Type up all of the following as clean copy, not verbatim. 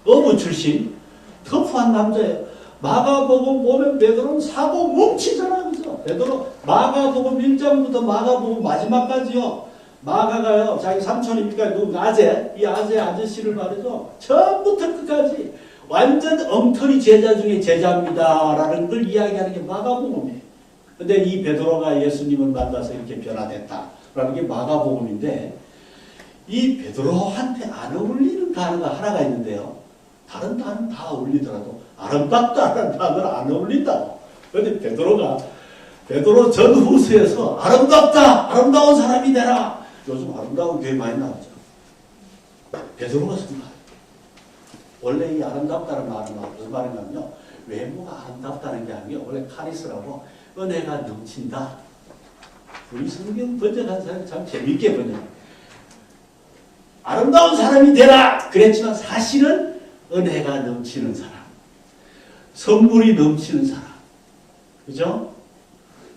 어부 출신 터프한 남자예요. 마가복음 보면 베드로는 사고 뭉치잖아, 그죠? 베드로 마가복음 1장부터 마가복음 마지막까지요. 마가가요, 자기 삼촌이니까 그 아재, 이 아재 아저씨를 말이죠. 처음부터 끝까지 완전 엉터리 제자 중에 제자입니다라는 걸 이야기하는 게 마가복음이에요. 근데 이 베드로가 예수님을 만나서 이렇게 변화됐다라는 게 마가복음인데, 이 베드로한테 안 어울리는 단어가 하나가 있는데요. 다른 단어는 다 어울리더라도 아름답다라는 단어는 안 어울린다고. 그런데 베드로 전후서에서 아름답다, 아름다운 사람이 되라. 요즘 아름다운 교회 많이 나오죠. 베드로가 쓴 말. 원래 이 아름답다는 말은 무슨 말이냐면요, 외모가 아름답다는 게 아니에요. 원래 카리스라고 은혜가 넘친다. 우리 성경 번역한 사람이 참 재밌게 번역해요. 아름다운 사람이 되라 그랬지만 사실은 은혜가 넘치는 사람, 선물이 넘치는 사람, 그죠?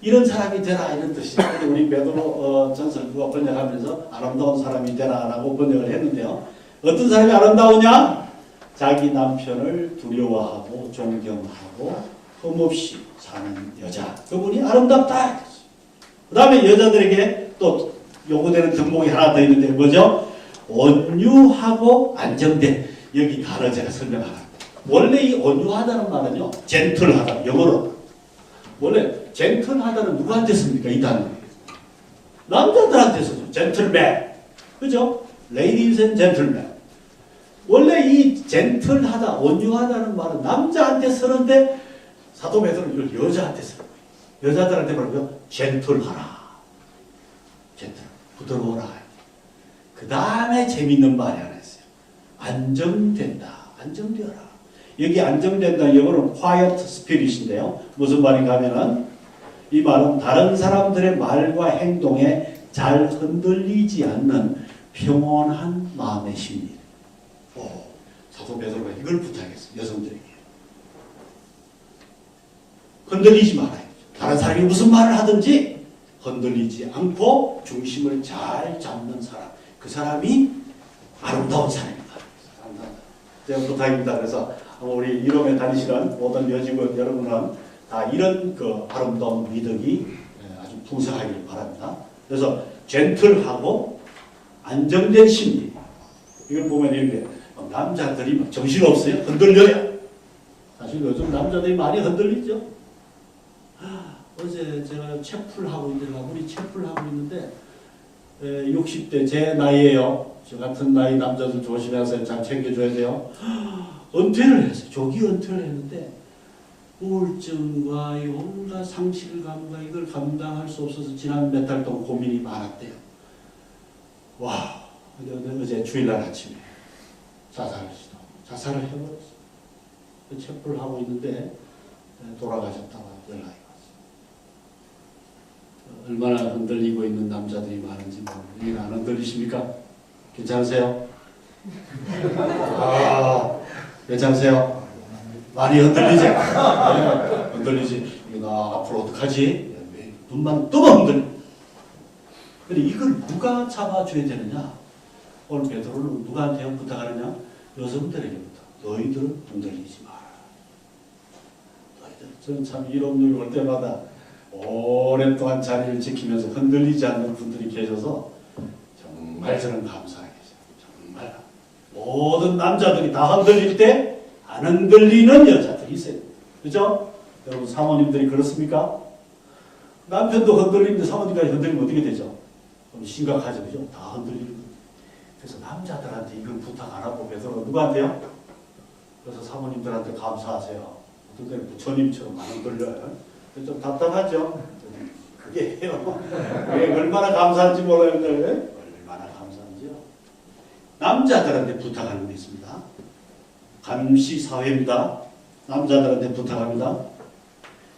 이런 사람이 되라 이런 뜻이죠. 우리 베드로 전설 누가 번역하면서 아름다운 사람이 되라라고 번역을 했는데요. 어떤 사람이 아름다우냐? 자기 남편을 두려워하고 존경하고 흠없이 사는 여자, 그분이 아름답다. 그 다음에 여자들에게 또 요구되는 덕목이 하나 더 있는데 뭐죠? 온유하고 안정된. 여기 단어 제가 설명하라. 원래 이 온유하다는 말은요, 젠틀하다, 영어로. 원래 젠틀하다는 누구한테 씁니까? 이 단어. 남자들한테 쓰죠. 젠틀맨. 그죠? Ladies and gentlemen. 원래 이 젠틀하다, 온유하다는 말은 남자한테 쓰는데 사도 베드로는 이걸 여자한테 쓰는 거예요. 여자들한테 말하면 젠틀하라. 젠틀. 부드러워라. 그 다음에 재밌는 말이 하나 있어요. 안정된다. 안정되어라. 여기 안정된다 영어로는 quiet spirit인데요. 무슨 말인가 하면은 이 말은 다른 사람들의 말과 행동에 잘 흔들리지 않는 평온한 마음의 심리. 사도 베드로가 이걸 부탁했어요. 여성들에게. 흔들리지 말아요. 다른 사람이 무슨 말을 하든지 흔들리지 않고 중심을 잘 잡는 사람. 그 사람이 아름다운 사람입니다. 제가 부탁입니다. 그래서 우리 이름에 다니시는 모든 여직원 여러분은 다 이런 그 아름다운 미덕이 아주 풍성하길 바랍니다. 그래서 젠틀하고 안정된 심리. 이걸 보면 이렇게 남자들이 막 정신없어요. 흔들려요. 사실 요즘 남자들이 많이 흔들리죠. 어제 제가 채플하고 있는데, 우리 채플하고 있는데 60대 제 나이에요. 저 같은 나이 남자들 조심하세요. 잘 챙겨줘야 돼요. 은퇴를 했어요. 조기 은퇴를 했는데 우울증과 온갖 상실감과 이걸 감당할 수 없어서 지난 몇 달 동안 고민이 많았대요. 와, 어제 주일날 아침에 자살을 해버렸어요. 체포를 하고 있는데 돌아가셨다고 연락이 왔어요. 얼마나 흔들리고 있는 남자들이 많은지 모르겠는데 안 흔들리십니까? 괜찮으세요? 괜찮으세요? 많이 흔들리지? 네, 흔들리지? 이거 나 앞으로 어떡하지? 눈만 뜨면 흔들려. 근데 이걸 누가 잡아줘야 되느냐? 오늘 베드로는 누구한테 부탁하느냐? 여성들에게 부탁. 너희들은 흔들리지 마라. 저는 참 이런 일 올 때마다 오랫동안 자리를 지키면서 흔들리지 않는 분들이 계셔서 정말 저는 감사하게 했어요. 정말 모든 남자들이 다 흔들릴 때 안 흔들리는 여자들이 있어요. 그죠? 여러분 사모님들이 그렇습니까? 남편도 흔들리는데 사모님까지 흔들리면 어떻게 되죠? 그럼 심각하죠. 그죠? 다 흔들리는 거예요. 그래서 남자들한테 이걸 부탁 안 하고 베드로가 누구한테요? 그래서 사모님들한테 감사하세요. 어떤 때는 부처님처럼 안 흔들려요. 좀 답답하죠? 그게 해요. 왜 얼마나 감사한지 몰라요. 얼마나 감사한지요. 남자들한테 부탁하는 게 있습니다. 감시사회입니다. 남자들한테 부탁합니다.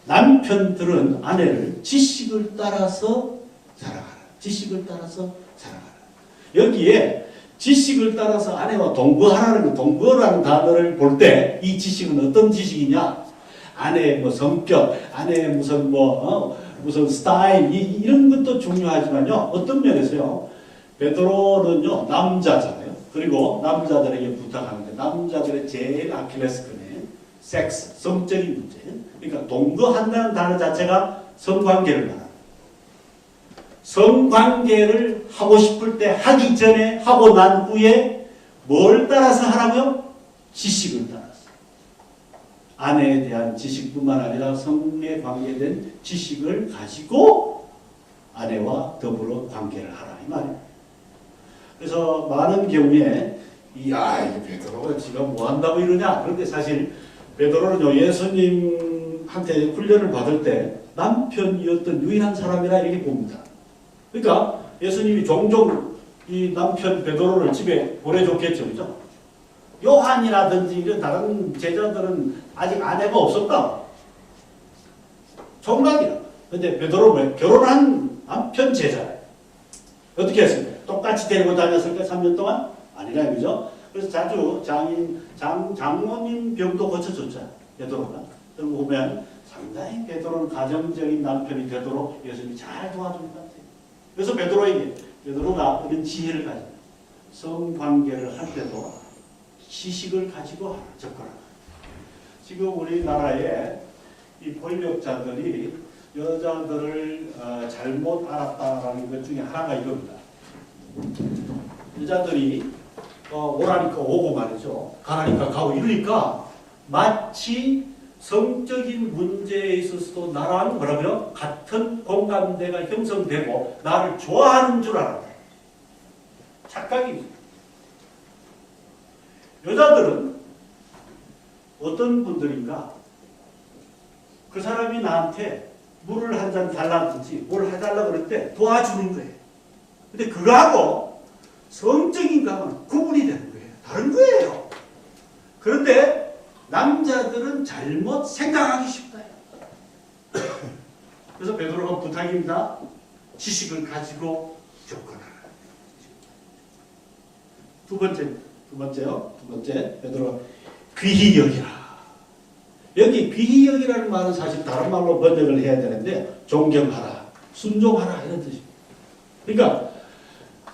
남편들은 아내를 지식을 따라서 살아가라. 지식을 따라서 살아가라. 여기에 지식을 따라서 아내와 동거하라는 거, 동거라는 단어를 볼 때 이 지식은 어떤 지식이냐? 아내의 뭐 성격, 아내의 무슨 스타일 이런 것도 중요하지만요. 어떤 면에서요? 베드로는요 남자잖아요. 그리고 남자들에게 부탁하는데 남자들의 제일 아킬레스건이 섹스, 성적인 문제. 그러니까 동거한다는 단어 자체가 성관계를 말합니다. 성관계를 하고 싶을 때 하기 전에 하고 난 후에 뭘 따라서 하라고요? 지식을 따라서. 아내에 대한 지식뿐만 아니라 성에 관계된 지식을 가지고 아내와 더불어 관계를 하라 이 말이에요. 그래서 많은 경우에 이야 이거 베드로가 지가 뭐 한다고 이러냐. 그런데 사실 베드로는요 예수님한테 훈련을 받을 때 남편이었던 유일한 사람이라 이렇게 봅니다. 그러니까 예수님이 종종 이 남편 베드로를 집에 보내줬겠죠, 그죠? 요한이라든지 이런 다른 제자들은 아직 아내가 없었다. 총각이라. 근데 베드로는 결혼한 남편 제자예요. 어떻게 했습니까? 똑같이 데리고 다녔을까 3년 동안? 아니라 그죠? 그래서 자주 장모님 병도 고쳐줬잖아요. 베드로가. 그리고 보면 상당히 베드로는 가정적인 남편이 되도록 예수님이 잘 도와준 것 같아요. 그래서 베드로가 이런 지혜를 가지고 성관계를 할 때도 지식을 가지고 접근하라. 지금 우리나라에 이 권력자들이 여자들을 잘못 알았다라는 것 중에 하나가 이겁니다. 여자들이 오라니까 오고 말이죠. 가라니까 가고 이러니까 마치 성적인 문제에 있어서도 나랑 뭐라고요? 같은 공감대가 형성되고 나를 좋아하는 줄 알았다. 착각입니다. 여자들은 어떤 분들인가 그 사람이 나한테 물을 한 잔 달라든지 뭘 해달라고 그럴 때 도와주는 거예요. 근데 그거하고 성적인 감은 구분이 되는 거예요. 다른 거예요. 그런데 남자들은 잘못 생각하기 쉽다. 그래서 베드로가 부탁입니다. 지식을 가지고 접근하라. 두 번째 베드로가 귀히 여기라. 여기 귀히 여기라는 말은 사실 다른 말로 번역을 해야 되는데 존경하라, 순종하라 이런 뜻입니다. 그러니까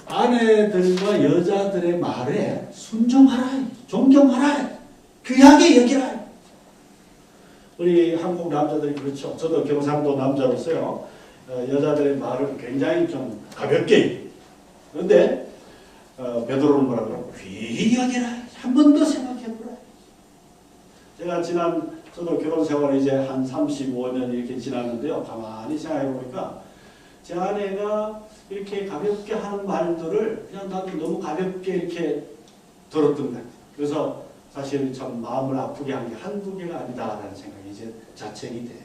아내들과 여자들의 말에 순종하라, 존경하라, 귀하게 여기라. 우리 한국 남자들이 그렇죠. 저도 경상도 남자로서요. 여자들의 말을 굉장히 좀 가볍게. 그런데 베드로는 뭐라고요? 귀히 여기라. 한 번 더 생각해보라. 제가 저도 결혼 생활이 이제 한 35년 이렇게 지났는데요. 가만히 생각해보니까 제 아내가 이렇게 가볍게 하는 말들을 그냥 나도 너무 가볍게 이렇게 들었던 것 같아요. 그래서 사실 참 마음을 아프게 한 게 한두 개가 아니다라는 생각이 이제 자책이 돼요.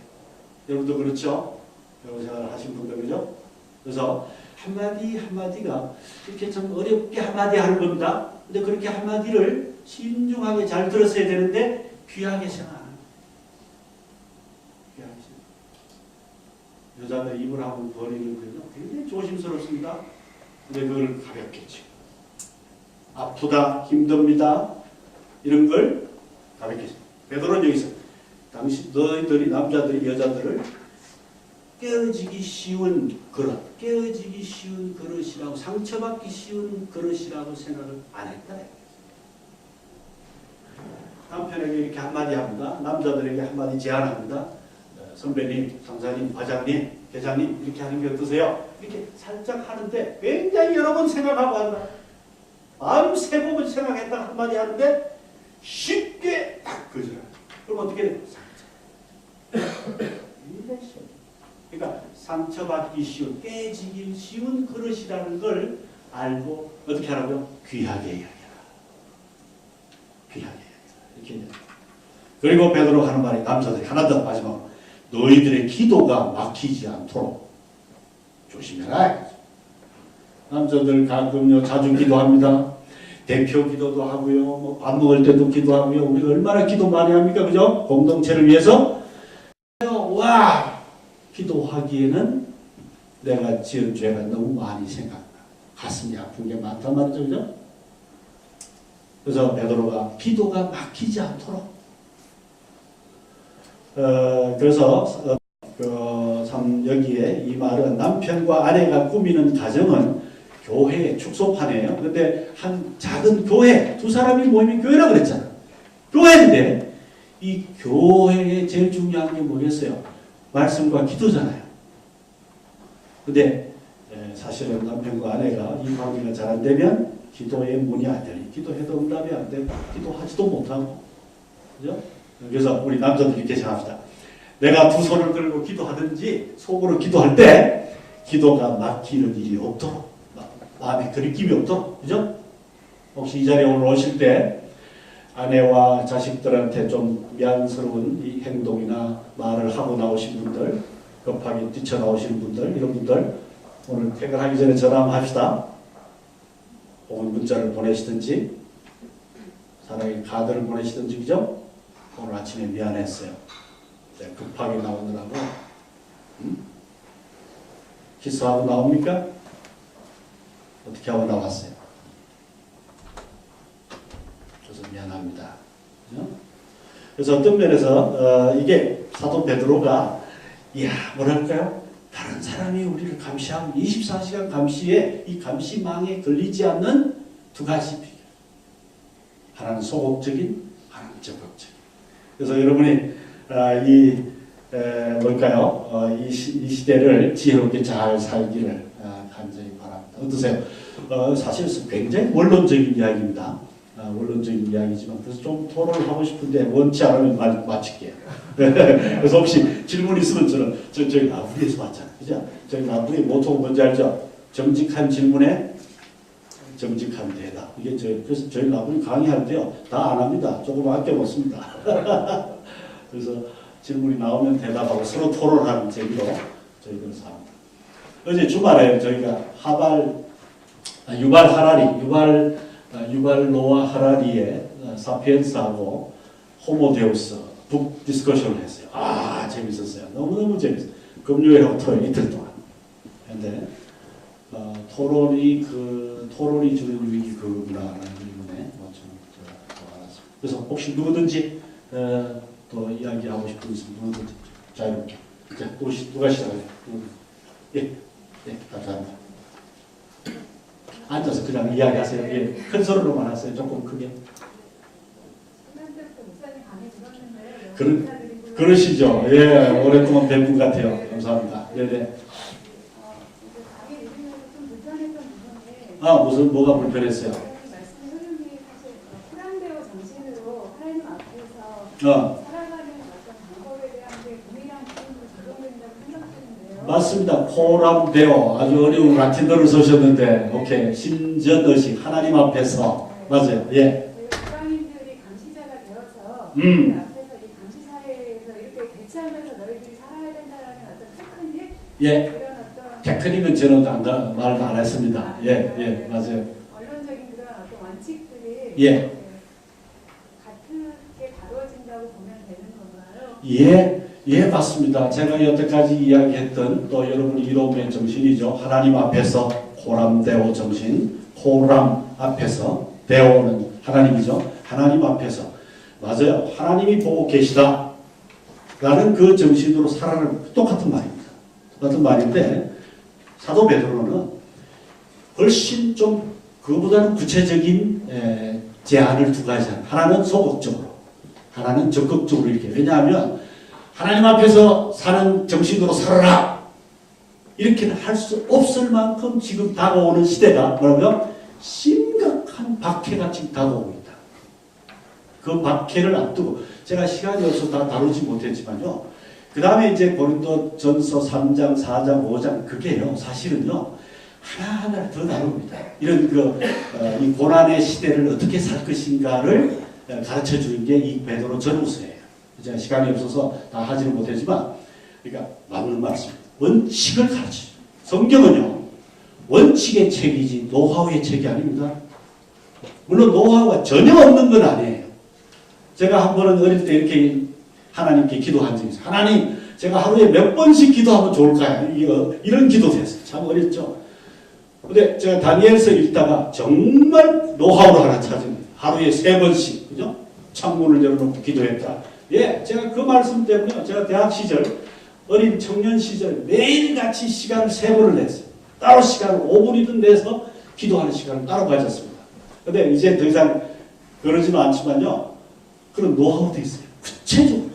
여러분도 그렇죠? 결혼 생활을 하신 분들 그죠? 그래서 한마디 한마디가 이렇게 참 어렵게 한마디 하는 겁니다. 근데 그렇게 한마디를 신중하게 잘 들었어야 되는데 귀하게 생각하는 거예요. 귀하게 생각. 여자들 입을 한번 버리는 거죠. 굉장히 조심스럽습니다. 근데 그걸 가볍게 치고 아프다, 힘듭니다. 이런 걸 가볍게 치고. 베드로는 여기서 너희들이 남자들이 여자들을 깨어지기 쉬운 그릇, 깨어지기 쉬운 그릇이라고 상처받기 쉬운 그릇이라고 생각을 안 했다. 남편에게 이렇게 한마디 합니다. 남자들에게 한마디 제안합니다. 선배님, 상사님, 과장님, 회장님 이렇게 하는 게 어떠세요? 이렇게 살짝 하는데 굉장히 여러 번 생각하고 한다. 마음 세번 생각했다가 한마디 하는데 쉽게 딱 거절합니다. 그럼 어떻게 돼요? 상처. 그러니까 상처받기 쉬운, 깨지기 쉬운 그릇이라는 걸 알고 어떻게 하라고요? 귀하게 이야기해라. 귀하게 이야기해라. 이렇게. 그리고 베드로가 하는 말이 남자들이 하나 더 마지막 너희들의 기도가 막히지 않도록 조심해라. 남자들 가끔요 자주 기도합니다. 대표 기도도 하고요. 뭐 밥 먹을 때도 기도하고요. 우리가 얼마나 기도 많이 합니까? 그죠? 공동체를 위해서. 와! 기도하기에는 내가 지은 죄가 너무 많이 생각나. 가슴이 아픈 게 많단 말이죠. 그죠? 그래서 베드로가 기도가 막히지 않도록 그래서 참 여기에 이 말은 남편과 아내가 꾸미는 가정은 교회의 축소판이에요. 근데 한 작은 교회, 두 사람이 모이면 교회라고 그랬잖아. 교회인데 이 교회의 제일 중요한 게 뭐겠어요? 말씀과 기도잖아요. 근데 사실은 남편과 아내가 이 관계가 잘 안 되면 기도의 문이 안 열리. 기도해도 응답이 안 되고 기도하지도 못하고, 그죠? 그래서 우리 남자들이 이렇게 생각합시다. 내가 두 손을 들고 기도하든지 속으로 기도할 때 기도가 막히는 일이 없도록, 마음에 그리낌이 없도록, 그죠? 혹시 이 자리에 오늘 오실 때 아내와 자식들한테 좀 미안스러운 이 행동이나 말을 하고 나오신 분들, 급하게 뛰쳐나오시는 분들, 이런 분들 오늘 퇴근하기 전에 전화 한번 합시다. 혹은 문자를 보내시든지 사랑의 카드를 보내시든지, 그죠? 오늘 아침에 미안했어요. 급하게 나오느라고. 키스하고 나옵니까? 어떻게 하고 나왔어요? 그래서 미안합니다. 그죠? 그래서 어떤 면에서 이게 사도 베드로가 뭐랄까요? 다른 사람이 우리를 감시하고 24시간 감시에 이 감시망에 걸리지 않는 두 가지 비결. 하나는 소극적인, 하나는 적극적인. 그래서 여러분이 이 시대를 지혜롭게 잘 살기를 간절히 바랍니다. 어떠세요? 사실 굉장히 원론적인 이야기입니다. 원론적인 이야기지만 그래서 좀 토론을 하고 싶은데 원치 않으면 마칠게요. 그래서 혹시 질문 있으면 저희 라브리에서 봤잖아요. 그죠? 저희 라브리 모토가 뭔지 알죠? 정직한 질문에 정직한 대답. 그래서 저희 라브리 강의할 때요. 다 안 합니다. 조금 아껴 놓습니다. 그래서 질문이 나오면 대답하고 서로 토론하는 재미로 저희들은 삽니다. 어제 주말에 저희가 유발 노아 하라리의 사피엔스하고 호모데우스 북 디스커션을 했어요. 재밌었어요. 너무너무 재밌어요. 금요일하고 토요일 이틀 동안. 근데 토론이 주는 유익이 그거구나라는 의문에 알았습니다. 그래서 혹시 누구든지 또 이야기하고 싶은 분은 누구든지 자유롭게. 자, 누가 시작할래요? 감사합니다. 앉아서 그냥 이야기하세요. 큰 소리로만 하세요. 조금 크게. 그러시죠. 오랫동안 뵌 분 같아요. 감사합니다. 네네. 뭐가 불편했어요? 말씀의 흐름이 사실 프랑데오 정신으로 하나님 앞에서 살아가는 어떤 방법에 대한 게 동일한 기준으로 적용된다고 생각되는데요. 맞습니다. 코람데오 아주 어려운 라틴어를 쓰셨는데 오케이. 신전의식 하나님 앞에서 맞아요. 예. 이방인들이 감시자가 되어서 그 앞에서 이 감시 사회에서 이렇게 대치하면서 너희들이 살아야 된다라는 어떤 테크닉 예. 테크닉은 저는 말 안 했습니다. 예, 맞아요. 언론적인 그런 어떤 원칙들이 같게 다루어진다고 보면 되는 건가요? 예, 맞습니다. 제가 여태까지 이야기했던 또 여러분이 이로움의 정신이죠. 하나님 앞에서 코람데오 정신, 코람 앞에서 데오는 하나님이죠. 하나님 앞에서 맞아요. 하나님이 보고 계시다. 라는 그 정신으로 살아가는 똑같은 말입니다. 똑같은 말인데 사도 베드로는 훨씬 좀 그보다는 구체적인 제안을 두 가지 하나는 소극적으로, 하나는 적극적으로 이렇게. 왜냐하면 하나님 앞에서 사는 정신으로 살아라 이렇게는 할 수 없을 만큼 지금 다가오는 시대가 뭐라고요? 심각한 박해가 지금 다가오고 있다. 그 박해를 앞두고 제가 시간이 없어서 다 다루지 못했지만요. 그 다음에 이제 고린도전서 3장, 4장, 5장 그게요. 사실은요. 하나하나 더 다룹니다. 이런 이 고난의 시대를 어떻게 살 것인가를 가르쳐 주는 게 이 베드로 전후서예요. 제가 시간이 없어서 다 하지는 못했지만 그러니까 맞는 말씀입니다. 원칙을 가르쳐요. 성경은요. 원칙의 책이지 노하우의 책이 아닙니다. 물론 노하우가 전혀 없는 건 아니에요. 제가 한 번은 어릴 때 이렇게 하나님께 기도한 적이 있어요. 하나님, 제가 하루에 몇 번씩 기도하면 좋을까요? 이런 기도도 했어요. 참 어렵죠. 근데 제가 다니엘서 읽다가 정말 노하우를 하나 찾은 하루에 3번씩, 그죠? 창문을 열어놓고 기도했다. 제가 그 말씀 때문에 제가 대학 시절, 어린 청년 시절 매일같이 시간을 3번을 냈어요. 따로 시간을 5분이든 내서 기도하는 시간을 따로 가졌습니다. 근데 이제 더 이상 그러지는 않지만요. 그런 노하우도 있어요. 구체적으로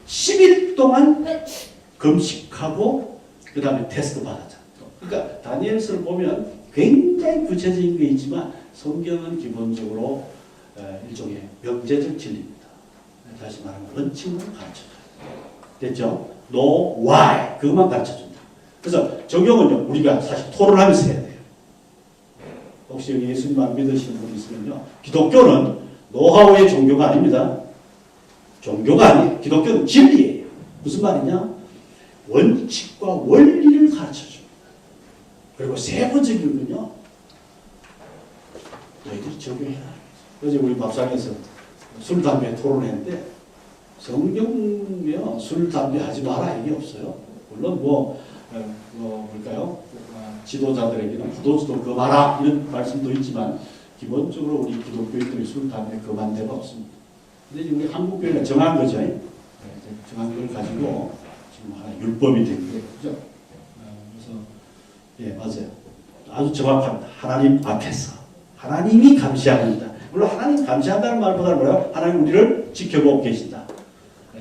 10일 동안 금식하고 그 다음에 테스트 받았잖아요. 그러니까 다니엘서를 보면 굉장히 구체적인 게 있지만 성경은 기본적으로 일종의 명제적 진리입니다. 다시 말하면 원칙을 가르쳐줘요. 됐죠? No, why 그것만 가르쳐준다. 그래서 적용은요 우리가 사실 토론하면서 해야 돼요. 혹시 예수님 안 믿으시는 분 있으면요 기독교는 노하우의 종교가 아닙니다. 종교가 아니에요. 기독교는 진리예요. 무슨 말이냐? 원칙과 원리를 가르쳐줍니다. 그리고 세부적이군요. 너희들이 적용해라. 어제 우리 밥상에서 술, 담배 토론했는데 성경에요 술, 담배 하지 마라 이게 없어요. 물론 뭘까요? 지도자들에게는 부도수도 금하라 이런 말씀도 있지만 기본적으로 우리 기독교인들이 술, 담배 금한 데가 없습니다. 근데 우리 한국 교회가 정한 거죠. 정한 걸 가지고 지금 하나 율법이 된 거예요. 그죠? 그래서 예 맞아요. 아주 정확합니다. 하나님 앞에서 하나님이 감시합니다. 물론 하나님 감시한다는 말보다는 뭐예요? 하나님 우리를 지켜보고 계신다.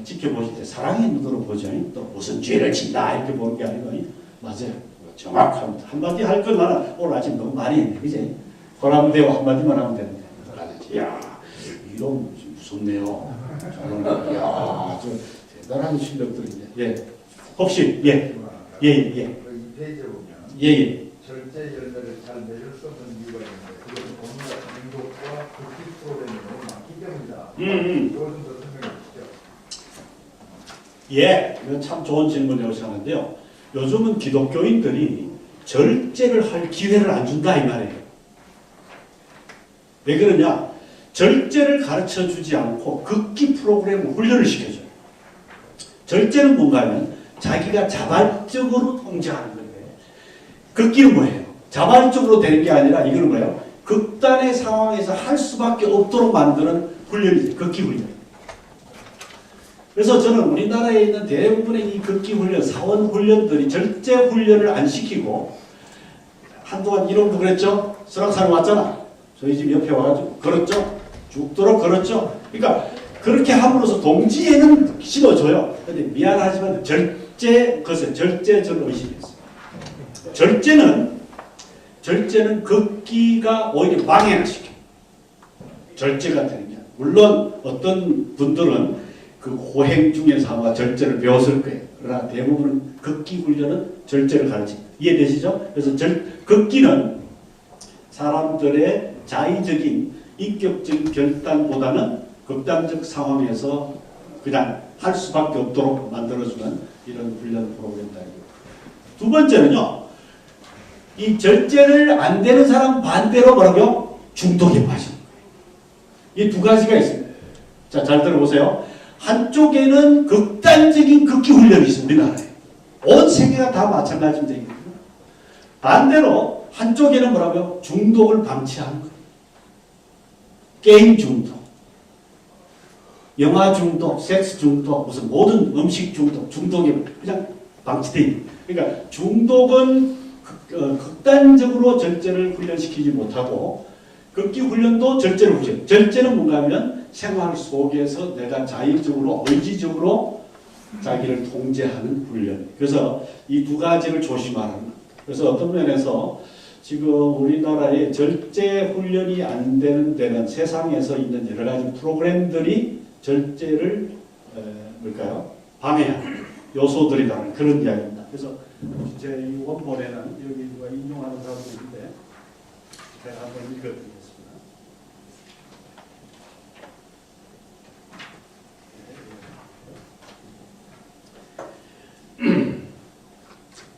지켜보실 때 사랑의 눈으로 보죠. 또 무슨 죄를 짓나 이렇게 보는 게 아니고 맞아요. 정확합니다. 한마디 할 건 나는 오늘 아침 너무 많이 했네. 그지? 호람대오 한마디만 하면 되는데. 이야 이런 무섭네요. 이야 좀 대단한 실력들이네. 예. 혹시 예. 예. 예. 이 페이지에 보면 예. 절제 열매를 잘 맺을 수 없는 이유가 있는데 그것은 공부와 중독과 극식 프로그램으로 많기 때문이다. 이걸 좀 더 설명해 주시죠. 예. 이건 참 좋은 질문이라고 생각하는데요. 요즘은 기독교인들이 절제를 할 기회를 안 준다 이 말이에요. 왜 그러냐? 절제를 가르쳐 주지 않고 극기 프로그램 훈련을 시켜줘요. 절제는 뭔가 하면 자기가 자발적으로 통제하는 건데 극기는 뭐예요? 자발적으로 되는 게 아니라 이거는 뭐예요? 극단의 상황에서 할 수밖에 없도록 만드는 훈련이죠. 극기 훈련. 그래서 저는 우리나라에 있는 대부분의 이 극기 훈련, 사원 훈련들이 절제 훈련을 안 시키고 한동안 이놈도 그랬죠? 설악산에 왔잖아. 저희 집 옆에 와가지고 걸었죠? 죽도록 걸었죠? 그러니까 그렇게 함으로써 동지에는 심어줘요. 근데 미안하지만 절제 저는 의식했어요. 절제는 극기가 오히려 방해를 시켜요. 절제가 되는 게. 물론 어떤 분들은 그 호행 중에서 아마 절제를 배웠을 거예요. 그러나 대부분 극기 훈련은 절제를 가르칩니다. 이해되시죠? 그래서 극기는 사람들의 자의적인 인격적인 결단보다는 극단적 상황에서 그냥 할 수밖에 없도록 만들어주는 이런 훈련 프로그램이다. 두 번째는요. 이 절제를 안 되는 사람 반대로 뭐라고요? 중독에 빠지는 거예요. 이 두 가지가 있습니다. 자, 잘 들어보세요. 한쪽에는 극단적인 극기 훈련이 있습니다. 우리나라에. 온 세계가 다 마찬가지입니다. 반대로 한쪽에는 뭐라고요? 중독을 방치하는 거예요. 게임 중독, 영화 중독, 섹스 중독, 무슨 모든 음식 중독, 중독이 그냥 방치되어 있는 거예요. 그러니까 중독은 극단적으로 절제를 훈련시키지 못하고 극기 훈련도 절제를 훈련. 절제는 뭔가 하면 생활 속에서 내가 자의적으로 의지적으로 자기를 통제하는 훈련. 그래서 이 두 가지를 조심하는 거예요. 그래서 어떤 면에서 지금 우리나라에 절제 훈련이 안 되는 데는 세상에서 있는 여러 가지 프로그램들이 절제를 방해하는 요소들이라는 그런 이야기입니다. 그래서 제 이 원본에는 여기 누가 인용하는 사람도 있는데 제가 한번 읽어드리겠습니다.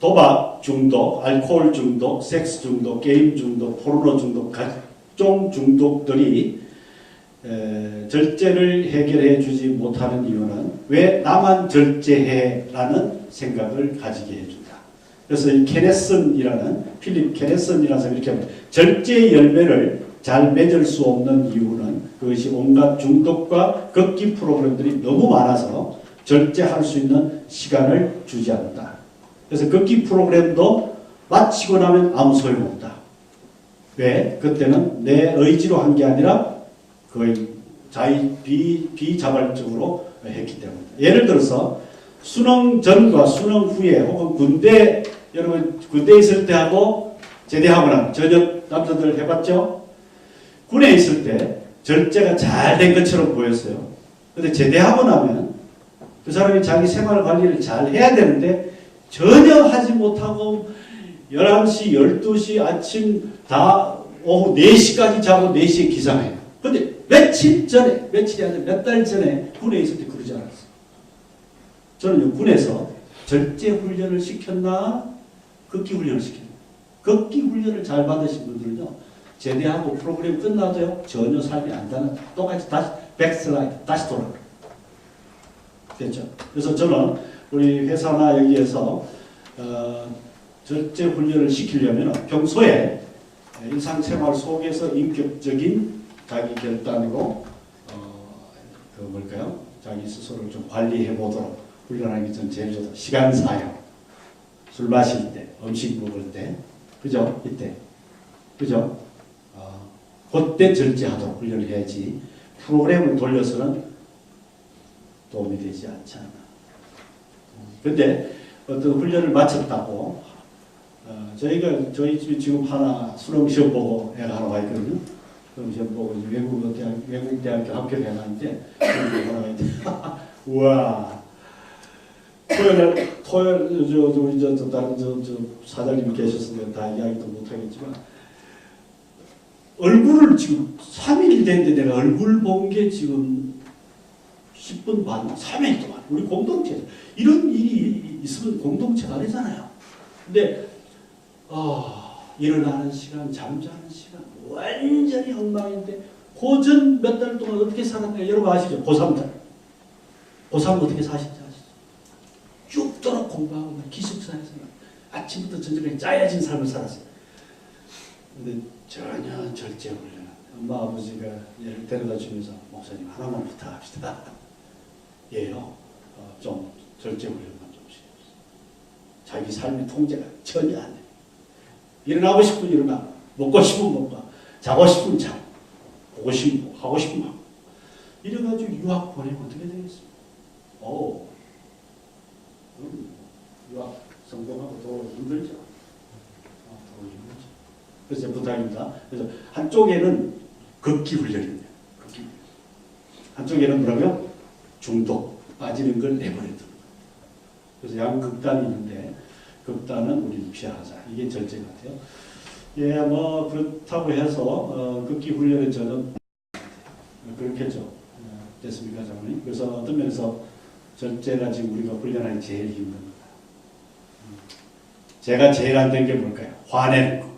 도박 중독, 알코올 중독, 섹스 중독, 게임 중독, 포르노 중독, 각종 중독들이 절제를 해결해 주지 못하는 이유는 왜 나만 절제해라는 생각을 가지게 해준다. 그래서 이 필립 케네슨이라는 사람이 이렇게 합니다. 절제의 열매를 잘 맺을 수 없는 이유는 그것이 온갖 중독과 극기 프로그램들이 너무 많아서 절제할 수 있는 시간을 주지 않는다. 그래서 극기 프로그램도 마치고 나면 아무 소용없다. 왜? 그때는 내 의지로 한 게 아니라 거의 비자발적으로 했기 때문입니다. 예를 들어서 수능 전과 수능 후에 혹은 군대, 여러분 군대에 있을 때하고 제대하거나 전역 남자들 해봤죠? 군에 있을 때 절제가 잘 된 것처럼 보였어요. 근데 제대하고 나면 그 사람이 자기 생활 관리를 잘 해야 되는데 전혀 하지 못하고 11시, 12시 아침 다 오후 4시까지 자고 4시에 기상해요. 근데 며칠이 아니라 몇 달 전에 군에 있을 때 그러지 않았어요. 저는 군에서 절제 훈련을 시켰나 극기 훈련을 시켰나. 극기 훈련을 잘 받으신 분들은요. 제대하고 프로그램 끝나도요. 전혀 삶이 안 다는 똑같이 다시 백슬라이드 다시 돌아가요. 됐죠? 그래서 저는 우리 회사나 여기에서 절제 훈련을 시키려면 평소에 일상생활 속에서 인격적인 자기 결단으로 그 뭘까요? 자기 스스로를 좀 관리해 보도록 훈련하는 게 전 제일 좋다. 시간 사용, 술 마실 때, 음식 먹을 때, 그죠? 이때, 그죠? 그때 절제하도록 훈련을 해야지 프로그램을 돌려서는 도움이 되지 않지 않나. 근데 어떤 훈련을 마쳤다고 저희 집이 지금 하나 수능 시험 보고 애가 하나 와 있거든요. 수능 시험 보고 외국 대학교 합격을 해놨는데 우와 토요일 우리 저 다른 저 사장님이 계셨으면 다 이야기도 못 하겠지만 얼굴을 지금 3일 됐는데 내가 얼굴 본 게 지금 10분 반, 3일 동안 우리 공동체 이런 일이 있으면 공동체가 아니잖아요. 근데 일어나는 시간, 잠자는 시간 완전히 엉망인데 고전 몇 달 동안 어떻게 살았나 여러분 아시죠? 고3 때. 고3 어떻게 사신지 아시죠? 죽도록 공부하고 기숙사에서 아침부터 저녁까지 짜여진 삶을 살았어요. 근데 전혀 절제 훈련. 엄마 아버지가 얘를 데려다 주면서 목사님 하나만 부탁합시다. 얘요. 좀 절제 훈련만 좀 시켜주세요. 자기 삶의 통제가 전혀 안 돼요. 일어나고 싶으면 일어나, 먹고 싶으면 먹고, 자고 싶으면 자고, 보고 싶으면 보고, 하고 싶으면 하고. 이래가지고 유학 보내면 어떻게 되겠습니까? 유학 성공하고 더 힘들죠. 더 힘들죠. 그래서 부탁입니다. 그래서 한쪽에는 극기 훈련입니다. 극기. 한쪽에는 뭐라고요? 중독, 빠지는 걸 내버려두는 거. 그래서 양극단이 있는데 극단은 우리는 피하자. 이게 절제 같아요. 예, 뭐 그렇다고 해서 극기 훈련은 저는 그렇겠죠. 됐습니까, 장로님? 그래서 어떤 면에서 절제가 지금 우리가 훈련하기 제일 힘든 겁니다. 제가 제일 안 된 게 뭘까요? 화내는 거.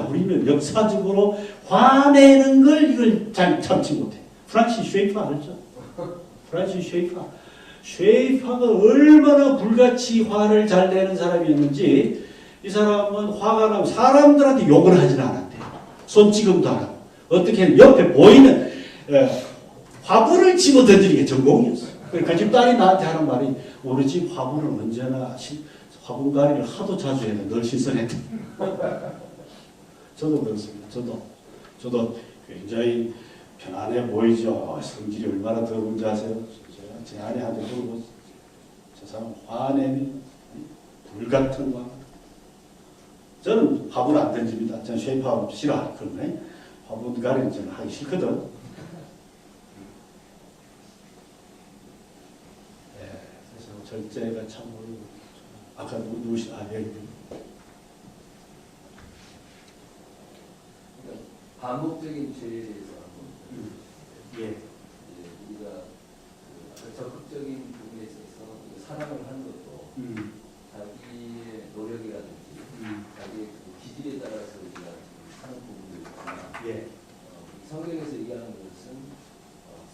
우리는 역사적으로 화내는 걸 이걸 잘 참지 못해. 프란시스 쉐이퍼 알죠? 프란시스 쉐이퍼가 얼마나 불같이 화를 잘 내는 사람이었는지 이 사람은 화가 나면 사람들한테 욕을 하진 않았대요. 손찌검도 안 하고. 어떻게 옆에 보이는 화분을 집어던지는 게 전공이었어요. 그 집 딸이 나한테 하는 말이 우리 집 화분은 언제나 화분 가리를 하도 자주 해서 늘 신선했다. 저도 그렇습니다. 저도 굉장히 편안해 보이죠. 성질이 얼마나 더러운지 아세요? 제 아내한테 물어보세요. 저 사람 화내면 불같은 화. 저는 화분 안 던집니다. 저는 쉐이프 싫어하거든요. 화분 가리는 저는 하기 싫거든. 네, 그래서 절제가 참 아까 누구시 여기 반복적인 죄에 대해서 예. 우리가 적극적인 부분에 있어서 사랑을 하는 것도 자기의 노력이라든지 자기의 기질에 따라서 우리가 하는 부분도 있지만 예. 성경에서 얘기하는 것은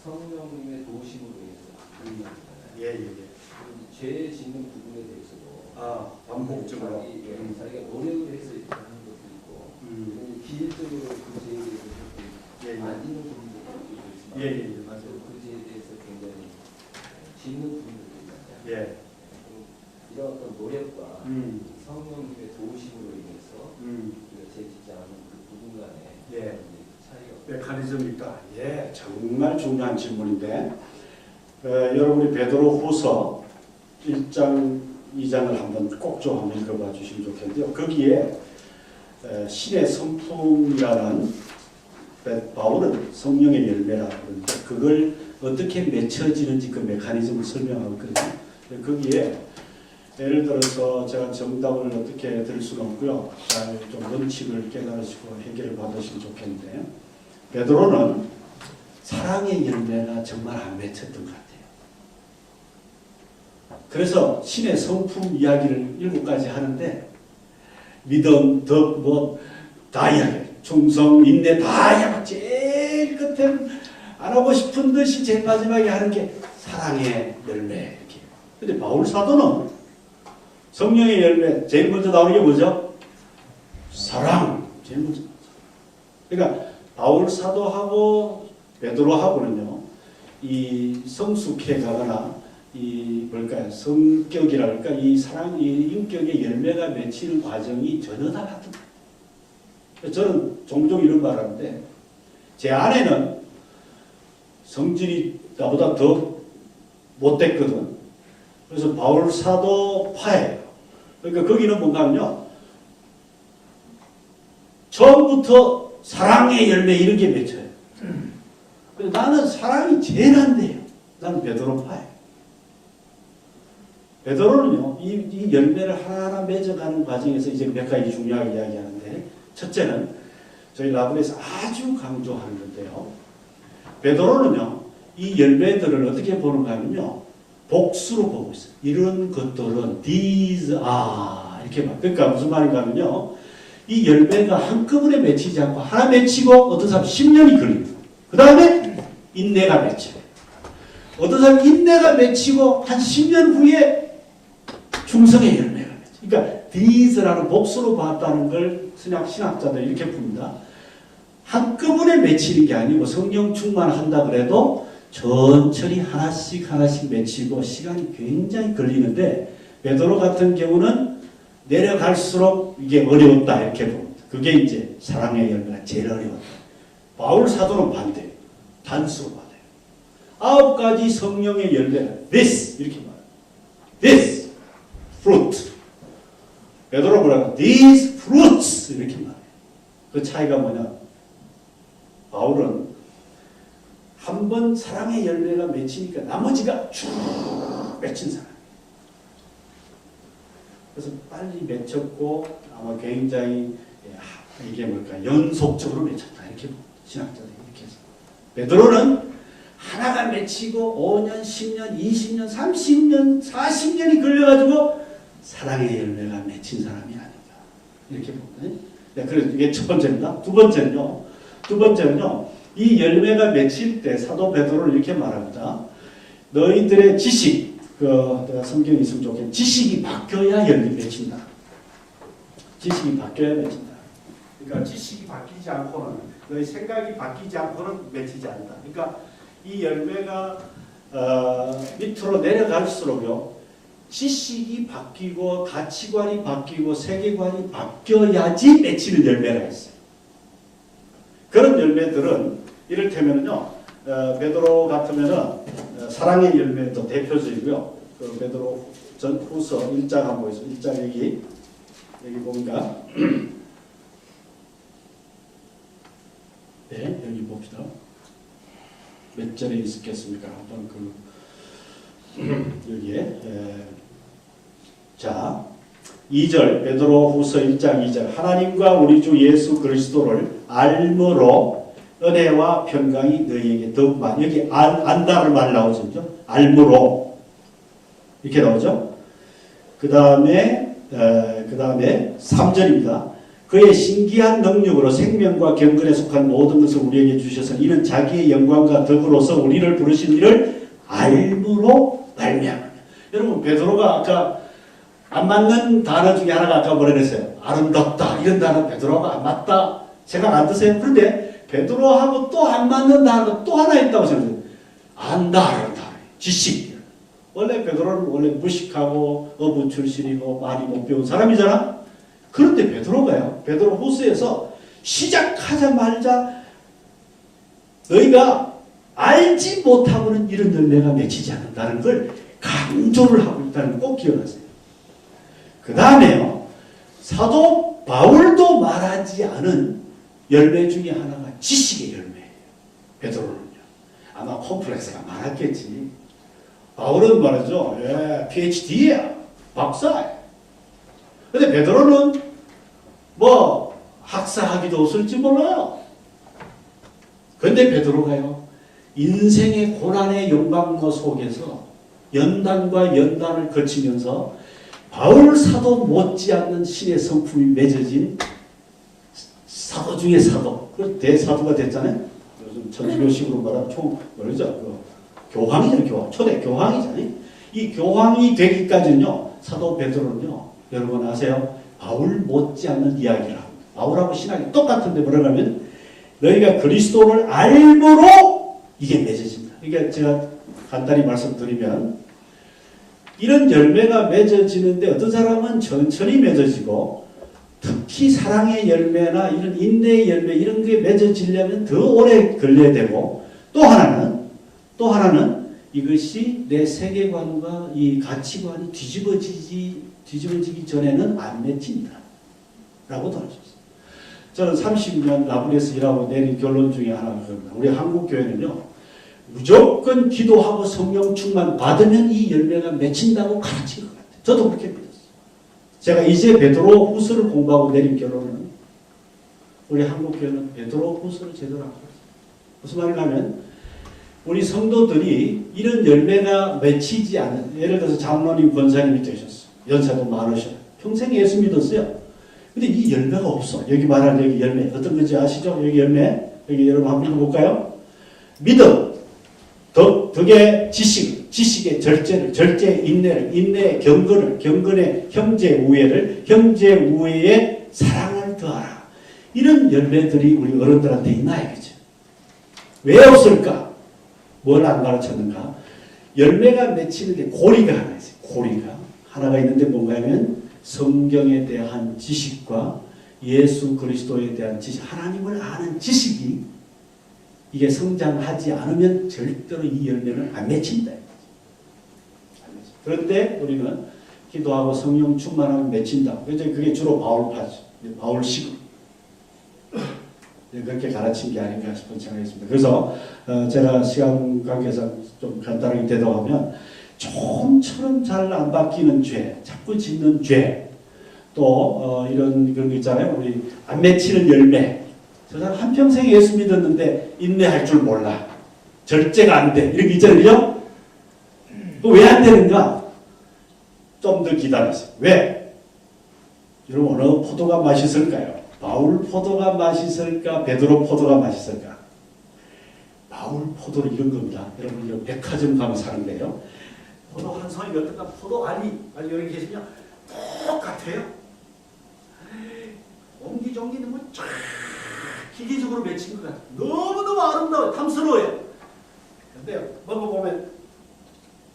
성령님의 도우심으로 인해서 하는 거잖아요. 예. 죄 짓는 부분에 대해서도 반복적으로 자기가 노력을 해서 이렇게 하는 것도 있고 기질적으로 그 죄에 대해서 안 짓는 부분도 있지만 맞아요. 그 죄에 대해서 굉장히 짓는 부분들도 있잖아요. 예. 이런 어떤 노력과 성령님의 도우심으로 인해서 매체해지지 않은 그 부분간에 예. 차이가 메커니즘입니까? 예, 정말 중요한 질문인데 여러분이 베드로 후서 1장, 2장을 한번 꼭 좀 한번 읽어봐 주시면 좋겠는데요. 거기에 신의 성품이라는 바울은 성령의 열매라 그러는데 그걸 어떻게 맺혀지는지 그 메커니즘을 설명하고 있거든요. 거기에 예를 들어서 제가 정답을 어떻게 들 수는 없고요. 잘 좀 원칙을 깨달으시고 해결을 받으시면 좋겠는데 베드로는 사랑의 열매가 정말 안 맺혔던 것 같아요. 그래서 신의 성품 이야기를 7가지 하는데 믿음, 덕, 다 이야기해요. 충성, 인내 다 이야기해요. 제일 끝에는 안 하고 싶은 듯이 제일 마지막에 하는 게 사랑의 열매 이렇게. 근데 바울 사도는 성령의 열매 제일 먼저 나오는 게 뭐죠? 사랑 제일 먼저. 그러니까 바울 사도하고 베드로하고는요 이 성숙해 가거나 이 뭘까요 성격이랄까 이 사랑 이 인격의 열매가 맺히는 과정이 전혀 다 같은 거예요. 저는 종종 이런 말 하는데 제 아내는 성질이 나보다 더 못됐거든. 그래서 바울 사도 파예요. 그러니까 거기는 뭔가 하면요. 처음부터 사랑의 열매 이런 게 맺혀요. 근데 나는 사랑이 제일 안 돼요. 나는 베드로 파예요. 베드로는요. 이 열매를 하나하나 맺어가는 과정에서 이제 몇 가지 중요하게 이야기하는데 첫째는 저희 라브에서 아주 강조하는 건데요. 베드로는요. 이 열매들을 어떻게 보는가 하면요. 복수로 보고 있어요. 이런 것들은 these are 이렇게 막. 그러니까 무슨 말인가 하면요. 이 열매가 한꺼번에 맺히지 않고 하나 맺히고 어떤 사람 10년이 걸립니다. 그 다음에 인내가 맺혀요. 어떤 사람 인내가 맺히고 한 10년 후에 충성의 열매가 맺혀요. 그러니까 these라는 복수로 봤다는 걸 신학자들이 이렇게 봅니다. 한꺼번에 맺히는 게 아니고 성령 충만한다 그래도 천천히 하나씩 맺히고 시간이 굉장히 걸리는데 베드로 같은 경우는 내려갈수록 이게 어려웠다 이렇게 봅니다. 그게 이제 사랑의 열매가 제일 어려웠다. 바울 사도는 반대예요. 단수로 받아요. 9가지 성령의 열매가 this 이렇게 말해요. this fruit. 베드로 뭐라고? these fruits 이렇게 말해요. 그 차이가 뭐냐? 바울은 한 번 사랑의 열매가 맺히니까 나머지가 쭉 맺힌 사람. 그래서 빨리 맺혔고 아마 굉장히 이게 뭘까 연속적으로 맺혔다 이렇게 신학자들이 이렇게 해서 베드로는 하나가 맺히고 5년, 10년, 20년, 30년, 40년이 걸려가지고 사랑의 열매가 맺힌 사람이 아닌가 이렇게 봅니다. 네, 그래서 이게 첫 번째입니다. 두 번째는요. 이 열매가 맺힐 때 사도 베드로는 이렇게 말합니다. 너희들의 지식, 내가 성경에 있으면 좋겠는데 지식이 바뀌어야 열매 맺힌다. 지식이 바뀌어야 맺힌다. 그러니까 지식이 바뀌지 않고는 너희 생각이 바뀌지 않고는 맺히지 않는다. 그러니까 이 열매가 밑으로 내려갈수록요. 지식이 바뀌고 가치관이 바뀌고 세계관이 바뀌어야지 맺히는 열매가 있어요. 그런 열매들은 이를테면요, 베드로 같으면은 사랑의 열매도 대표적이고요. 그 베드로 전 후서 1장 한번 보겠습니다. 1장 여기 보니까 네, 여기 봅시다. 몇 절에 있었겠습니까? 한번 여기에 자 2절 베드로 후서 1장 2절 하나님과 우리 주 예수 그리스도를 알므로 은혜와 평강이 너희에게 더욱 많이 여기 안다를 말 나오죠. 알므로 이렇게 나오죠. 그 다음에 3절입니다. 그의 신기한 능력으로 생명과 경건에 속한 모든 것을 우리에게 주셔서 이는 자기의 영광과 덕으로서 우리를 부르신 이를 알므로 말미암아. 여러분 베드로가 아까 안 맞는 단어 중에 하나가 아까 뭐라 그랬어요? 아름답다 이런 단어 베드로가 안 맞다 생각 안 드세요? 그런데 베드로하고 또 안 맞는 단어가 또 하나 있다고 생각해요. 안다라는 단어, 지식. 원래 베드로는 원래 무식하고 어부 출신이고 많이 못 배운 사람이잖아. 그런데 베드로가요. 베드로 후서에서 시작하자마자 너희가 알지 못하고는 이런 열매가 맺히지 않는다는 걸 강조를 하고 있다는 걸 꼭 기억하세요. 그 다음에요. 사도 바울도 말하지 않은 열매 중에 하나가 지식의 열매예요. 베드로는요. 아마 콤플렉스가 많았겠지. 바울은 말이죠. PhD야. 박사야. 근데 베드로는 뭐 학사학위도 없을지 몰라요. 근데 베드로가요. 인생의 고난의 영광과 속에서 연단과 연단을 거치면서 바울 사도 못지않는 신의 성품이 맺어진 사도 중에 사도. 그 대사도가 됐잖아요. 요즘 천주교식으로 말하면 뭐죠? 교황이잖아요. 교황. 초대 교황이잖아요. 이 교황이 되기까지는요. 사도 베드로는요. 여러분 아세요? 바울 못지않는 이야기를 합니다. 바울하고 신학이 똑같은데 뭐라고 하면 너희가 그리스도를 알므로 이게 맺어진다. 그러니까 제가 간단히 말씀드리면 이런 열매가 맺어지는데 어떤 사람은 천천히 맺어지고 특히 사랑의 열매나 이런 인내의 열매 이런 게 맺어지려면 더 오래 걸려야 되고 또 하나는 이것이 내 세계관과 이 가치관이 뒤집어지기 전에는 안 맺힌다. 라고도 할 수 있어요. 저는 30년 라브레스 일하고 내린 결론 중에 하나가 우리 한국교회는요. 무조건 기도하고 성령 충만 받으면 이 열매가 맺힌다고 가르친 것 같아요. 저도 그렇게 믿었어요. 제가 이제 베드로 후서를 공부하고 내린 결론은 우리 한국교회는 베드로 후서를 제대로 안 했어요. 무슨 말이냐면 우리 성도들이 이런 열매가 맺히지 않는 예를 들어서 장로님 권사님이 되셨어요. 연세도 많으셔요. 평생 예수 믿었어요. 근데 이 열매가 없어. 여기 말하는 여기 열매 어떤 건지 아시죠? 여기 열매 여기 여러분 한번 읽어볼까요? 믿음 덕의 지식의 절제 인내를 인내의 경건의 형제 우애에 사랑을 더하라. 이런 열매들이 우리 어른들한테 있나 이거죠. 왜 없을까? 뭘 안 가르쳤는가? 열매가 맺히는데 고리가 하나 있어요. 고리가 하나가 있는데 뭔가 하면 성경에 대한 지식과 예수 그리스도에 대한 지식, 하나님을 아는 지식이 이게 성장하지 않으면 절대로 이 열매는 안 맺힌다. 그런데 우리는 기도하고 성령 충만하면 맺힌다. 그게 주로 바울파죠. 바울식으로. 그렇게 가르친 게 아닌가 싶은 생각이 있습니다. 그래서 제가 시간 관계상 좀 간단하게 대답하면 좀처럼 잘 안 바뀌는 죄, 자꾸 짓는 죄, 또 이런 그런 거 있잖아요. 우리 안 맺히는 열매. 저 사람 한평생 예수 믿었는데 인내할 줄 몰라. 절제가 안 돼. 이런 게 있잖아요. 왜 안 되는가? 좀 더 기다리세요. 왜? 여러분 어느 포도가 맛있을까요? 바울 포도가 맛있을까? 베드로 포도가 맛있을까? 바울 포도는 이런 겁니다. 여러분 이거 백화점 가면 사는 거예요. 포도 한 송이가 어떤가? 포도 알이 여기 계시면 똑같아요. 옹기종기는 뭐 쫙 기계적으로 맺힌 것 같아요. 너무너무 아름다워요. 탐스러워요. 근데 먹어보면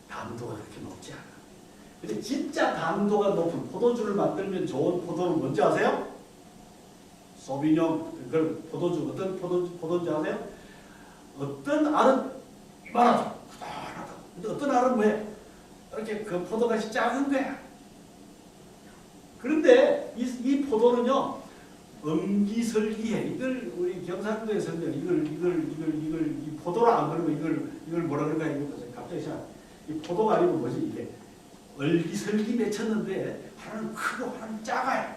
당도가 그렇게 높지 않아. 근데 진짜 당도가 높은 포도주를 만들면 좋은 포도는 뭔지 아세요? 소비뇽, 그 포도주, 어떤 포도주 아세요? 어떤 알은 많아져. 근데 어떤 알은 왜? 이렇게 그 포도같이 작은 거야. 그런데 이 포도는요, 엄기설기해. 이걸 우리 경상도에서는 이 포도라 안 그러고 이걸 뭐라 그럴까? 이거 갑자기 이 포도가 아니고 뭐지 이게? 얼기설기 맺혔는데 하나는 크고 하나는 작아요.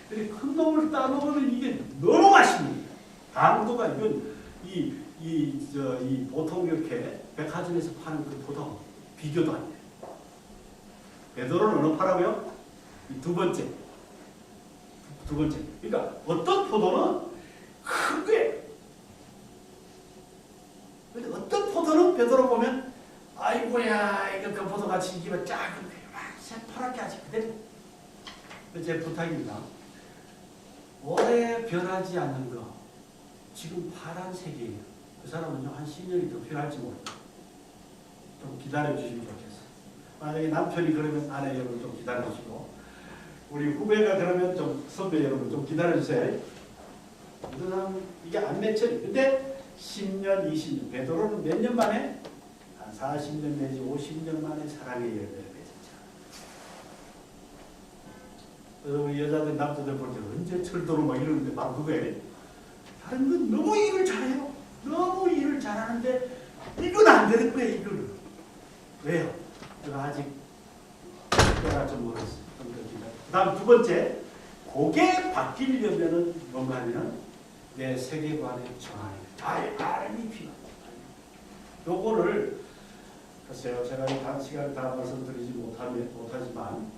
근데 큰 놈을 따먹으면 이게 너무 맛있습니다. 당도가 이건 이 보통 이렇게 백화점에서 파는 그 포도 비교도 안 돼요. 베드로는 어느 파라고요? 두 번째. 그러니까 어떤 포도는 큰 거예요. 근데 어떤 포도는 베드로 보면 아이고야 이거 그 포도같이 이게 작은 거예요. 새파랗게 하지 그대로. 제 부탁입니다. 오래 변하지 않는 거. 지금 파란색이에요. 그 사람은요 한 10년이 더 필요할지 모릅니다. 좀 기다려 주시면 좋겠어요. 만약에 남편이 그러면 아내 여러분 좀 기다려 주시고 우리 후배가 그러면 좀 선배 여러분 좀 기다려주세요. 어떤 사람 이게 안 맺혀. 근데 10년, 20년, 베드로는 몇 년 만에? 한 40년 내지 50년 만에 사랑의 열매를 맺었죠. 그래서 우리 여자들, 남자들 볼 때 언제 철도로 막 이러는데 막 그거예요. 다른 건 너무 일을 잘해요. 너무 일을 잘하는데 이건 안 되는 거예요, 이거는. 왜요? 제가 아직 때가 좀 멀었어요. 그 다음 두 번째, 그게 바뀌려면은 뭔가 하면은 내 세계관의 전환이 알이 필요합니다. 요거를 글쎄요, 제가 이 단시간 다 말씀드리지 못하지만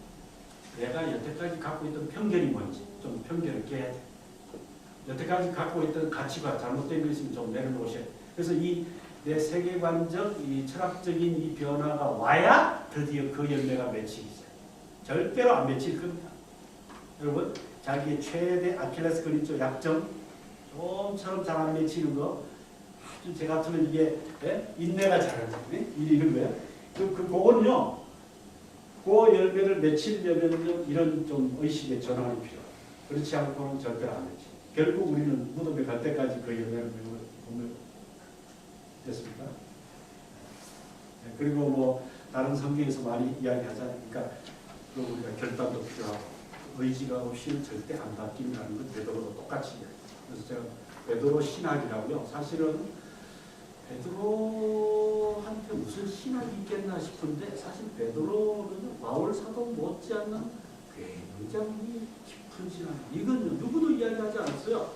내가 여태까지 갖고 있던 편견이 뭔지 좀 편견을 깨야 돼. 여태까지 갖고 있던 가치가 잘못된 게 있으면 좀 내려놓으셔야 돼. 그래서 이 내 세계관적, 이 철학적인 이 변화가 와야 드디어 그 열매가 맺히기 시작해요. 절대로 안 맺힐 겁니다. 여러분, 자기의 최대 아킬레스건 있죠, 약점, 좀처럼 잘 안 맺히는 거, 아주 제 같으면 이게 인내가 잘하는 일이 이런 거예요. 그거는요, 그 열매를 맺히려면 이런 좀 의식의 전환이 필요해요. 그렇지 않고는 절대로 안 맺혀요. 결국 우리는 무덤에 갈 때까지 그 열매를 보면 됐습니까? 네, 그리고 뭐 다른 성경에서 많이 이야기하잖아요. 그러니까 우리가 결단도 필요하고 의지가 없이는 절대 안 바뀐다는 건 베드로도 똑같이 이야기해요. 그래서 제가 베드로 신학이라고요. 사실은 베드로한테 무슨 신학이 있겠나 싶은데 사실 베드로는 바울 사도 못지않는 굉장히 깊은 신학. 이건 누구도 이야기하지 않았어요.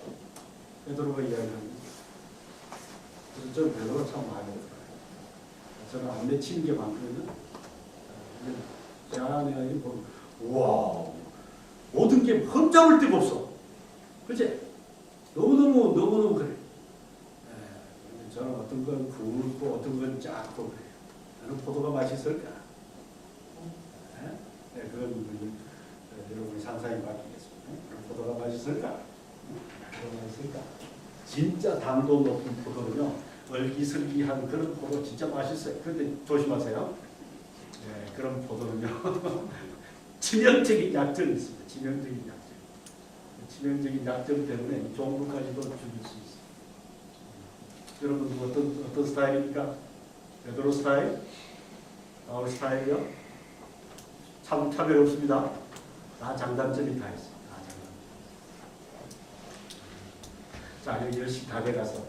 베드로가 이야기합니다. 그래서 저는 베드로 참 많이 들어요. 저는 안 맺히는 게 많거든요. 제 안에 보면 와 모든 게 흠잡을 데가 없어. 그치? 너무너무 그래. 저는 어떤 건 굵고 어떤 건 작고 그래요. 나는 포도가 맛있을까? 그건 여러분이 상상이 바뀌겠습니다. 포도가 맛있을까? 포도가 맛있을까? 진짜 당도 높은 포도는요, 얼기설기한 그런 포도 진짜 맛있어요. 그런데 조심하세요. 네, 그런 포도는요, 치명적인 약점이 있습니다. 치명적인 약점 때문에 종부까지도 죽일 수 있어요. 여러분 어떤 스타일입니까? 베드로 스타일? 바울 스타일이요? 차별 없습니다. 다 장단점이 다 있어요. 자, 여기 10시 다 돼가서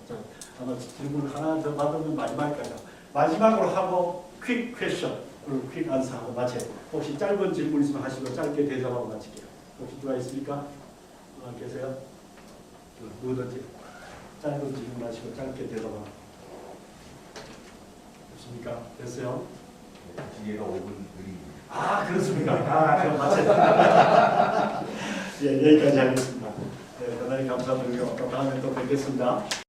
아마 질문 하나 더 받으면 마지막까지 마지막으로 하고 퀵 퀘션 그리고 퀵 안사하고 마쳐요. 혹시 짧은 질문 있으면 하시고 짧게 대답하고 마칠게요. 혹시 누가 있습니까? 계세요? 누구든지 짧은 질문하시고 짧게 대답하고. 없습니까? 됐어요? 기계가 5분 드립니다. 아, 그렇습니까? 그럼 마쳐요. 예, 여기까지 하겠습니다. 네, 대단히 감사드리고 다음에 또 뵙겠습니다.